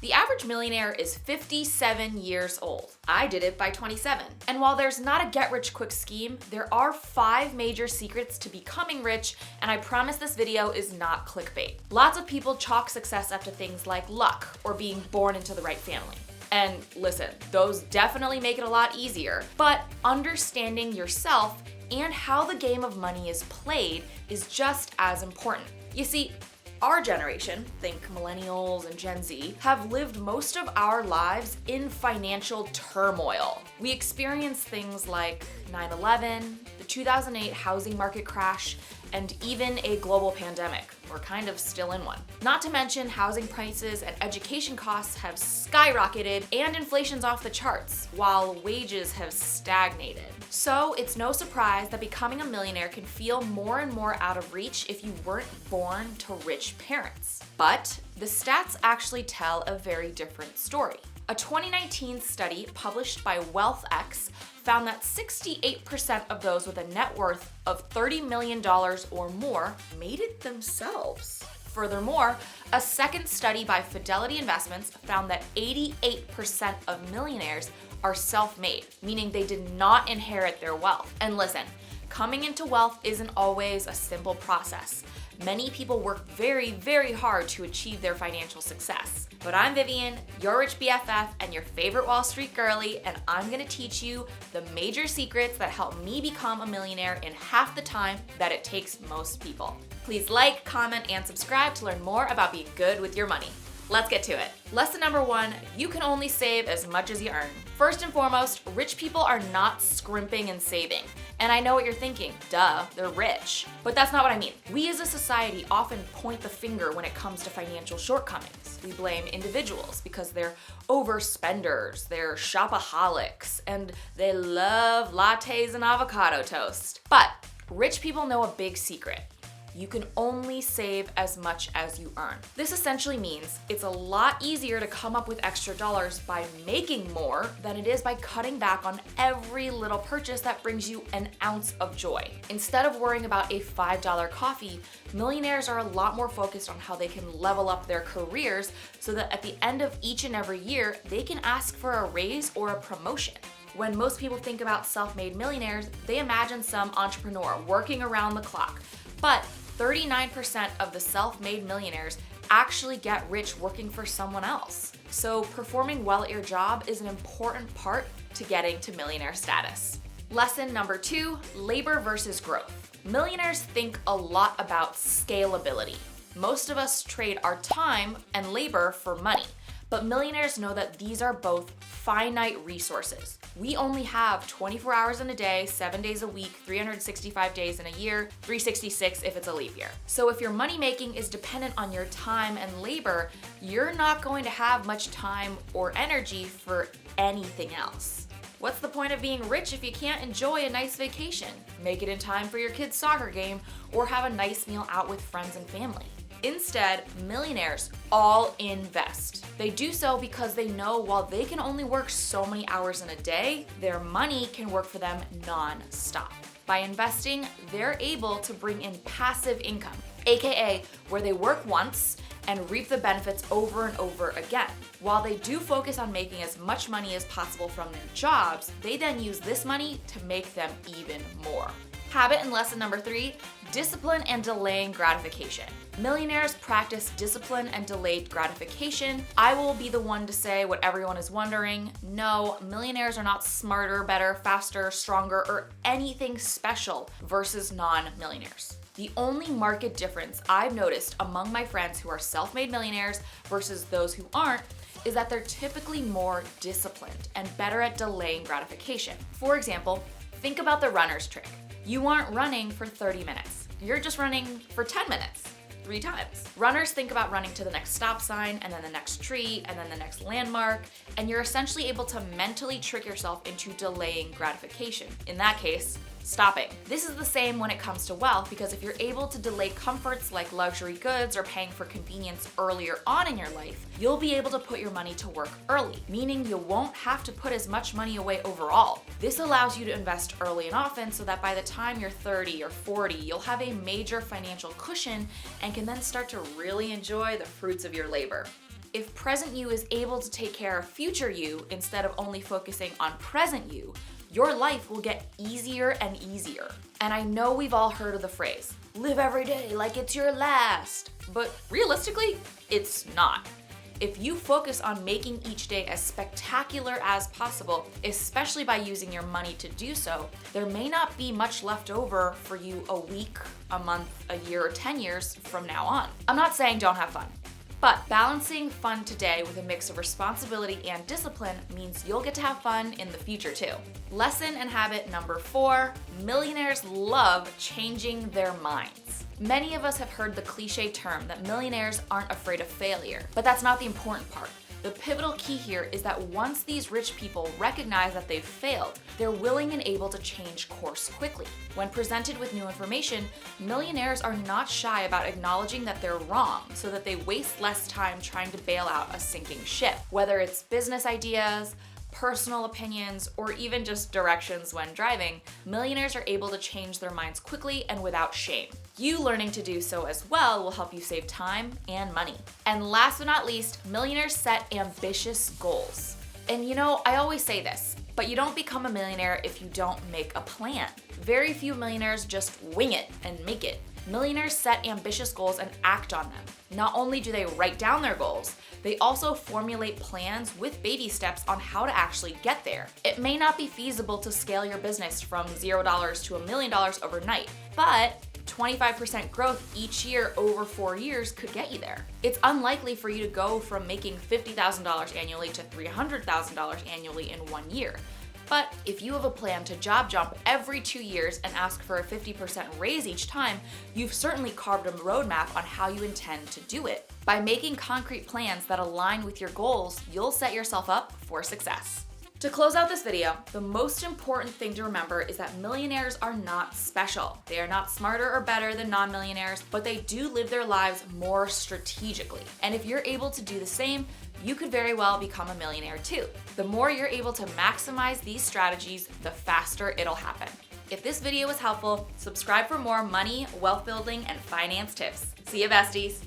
The average millionaire is 57 years old. I did it by 27. And while there's not a get-rich-quick scheme, there are 5 major secrets to becoming rich, and I promise this video is not clickbait. Lots of people chalk success up to things like luck or being born into the right family. And listen, those definitely make it a lot easier, but understanding yourself and how the game of money is played is just as important. You see, our generation, think millennials and Gen Z, have lived most of our lives in financial turmoil. We experienced things like 9/11, the 2008 housing market crash, and even a global pandemic. We're kind of still in one. Not to mention housing prices and education costs have skyrocketed and inflation's off the charts, while wages have stagnated. So it's no surprise that becoming a millionaire can feel more and more out of reach if you weren't born to rich parents. But the stats actually tell a very different story. A 2019 study published by WealthX found that 68% of those with a net worth of $30 million or more made it themselves. Furthermore, a second study by Fidelity Investments found that 88% of millionaires are self-made, meaning they did not inherit their wealth. And listen, coming into wealth isn't always a simple process. Many people work very, very hard to achieve their financial success. But I'm Vivian, your Rich BFF and your favorite Wall Street girly, and I'm gonna teach you the major secrets that help me become a millionaire in half the time that it takes most people. Please like, comment, and subscribe to learn more about being good with your money. Let's get to it. Lesson number 1, you can only save as much as you earn. First and foremost, rich people are not scrimping and saving. And I know what you're thinking, duh, they're rich. But that's not what I mean. We as a society often point the finger when it comes to financial shortcomings. We blame individuals because they're overspenders, they're shopaholics, and they love lattes and avocado toast. But rich people know a big secret. You can only save as much as you earn. This essentially means it's a lot easier to come up with extra dollars by making more than it is by cutting back on every little purchase that brings you an ounce of joy. Instead of worrying about a $5 coffee, millionaires are a lot more focused on how they can level up their careers so that at the end of each and every year, they can ask for a raise or a promotion. When most people think about self-made millionaires, they imagine some entrepreneur working around the clock. But 39% of the self-made millionaires actually get rich working for someone else. So performing well at your job is an important part to getting to millionaire status. Lesson number 2, labor versus growth. Millionaires think a lot about scalability. Most of us trade our time and labor for money, but millionaires know that these are both finite resources. We only have 24 hours in a day, 7 days a week, 365 days in a year, 366 if it's a leap year. So if your money making is dependent on your time and labor, you're not going to have much time or energy for anything else. What's the point of being rich if you can't enjoy a nice vacation, make it in time for your kid's soccer game, or have a nice meal out with friends and family? Instead, millionaires all invest. They do so because they know while they can only work so many hours in a day, their money can work for them non-stop. By investing, they're able to bring in passive income, aka where they work once and reap the benefits over and over again. While they do focus on making as much money as possible from their jobs, they then use this money to make them even more. Habit and lesson number 3, discipline and delaying gratification. Millionaires practice discipline and delayed gratification. I will be the one to say what everyone is wondering. No, millionaires are not smarter, better, faster, stronger, or anything special versus non-millionaires. The only market difference I've noticed among my friends who are self-made millionaires versus those who aren't is that they're typically more disciplined and better at delaying gratification. For example, think about the runner's trick. You aren't running for 30 minutes. You're just running for 10 minutes, 3 times. Runners think about running to the next stop sign and then the next tree and then the next landmark, and you're essentially able to mentally trick yourself into delaying gratification. In that case, stopping. This is the same when it comes to wealth, because if you're able to delay comforts like luxury goods or paying for convenience earlier on in your life, you'll be able to put your money to work early, meaning you won't have to put as much money away overall. This allows you to invest early and often so that by the time you're 30 or 40, you'll have a major financial cushion and can then start to really enjoy the fruits of your labor. If present you is able to take care of future you instead of only focusing on present you, your life will get easier and easier. And I know we've all heard of the phrase, live every day like it's your last, but realistically, it's not. If you focus on making each day as spectacular as possible, especially by using your money to do so, there may not be much left over for you a week, a month, a year, or 10 years from now on. I'm not saying don't have fun, but balancing fun today with a mix of responsibility and discipline means you'll get to have fun in the future too. Lesson and habit number 4, millionaires love changing their minds. Many of us have heard the cliche term that millionaires aren't afraid of failure, but that's not the important part. The pivotal key here is that once these rich people recognize that they've failed, they're willing and able to change course quickly. When presented with new information, millionaires are not shy about acknowledging that they're wrong so that they waste less time trying to bail out a sinking ship. Whether it's business ideas, personal opinions, or even just directions when driving, millionaires are able to change their minds quickly and without shame. You learning to do so as well will help you save time and money. And last but not least, millionaires set ambitious goals. And I always say this, but you don't become a millionaire if you don't make a plan. Very few millionaires just wing it and make it. Millionaires set ambitious goals and act on them. Not only do they write down their goals, they also formulate plans with baby steps on how to actually get there. It may not be feasible to scale your business from $0 to $1 million overnight, but 25% growth each year over 4 years could get you there. It's unlikely for you to go from making $50,000 annually to $300,000 annually in 1 year. But if you have a plan to job jump every 2 years and ask for a 50% raise each time, you've certainly carved a roadmap on how you intend to do it. By making concrete plans that align with your goals, you'll set yourself up for success. To close out this video, the most important thing to remember is that millionaires are not special. They are not smarter or better than non-millionaires, but they do live their lives more strategically. And if you're able to do the same, you could very well become a millionaire too. The more you're able to maximize these strategies, the faster it'll happen. If this video was helpful, subscribe for more money, wealth building, and finance tips. See ya, besties.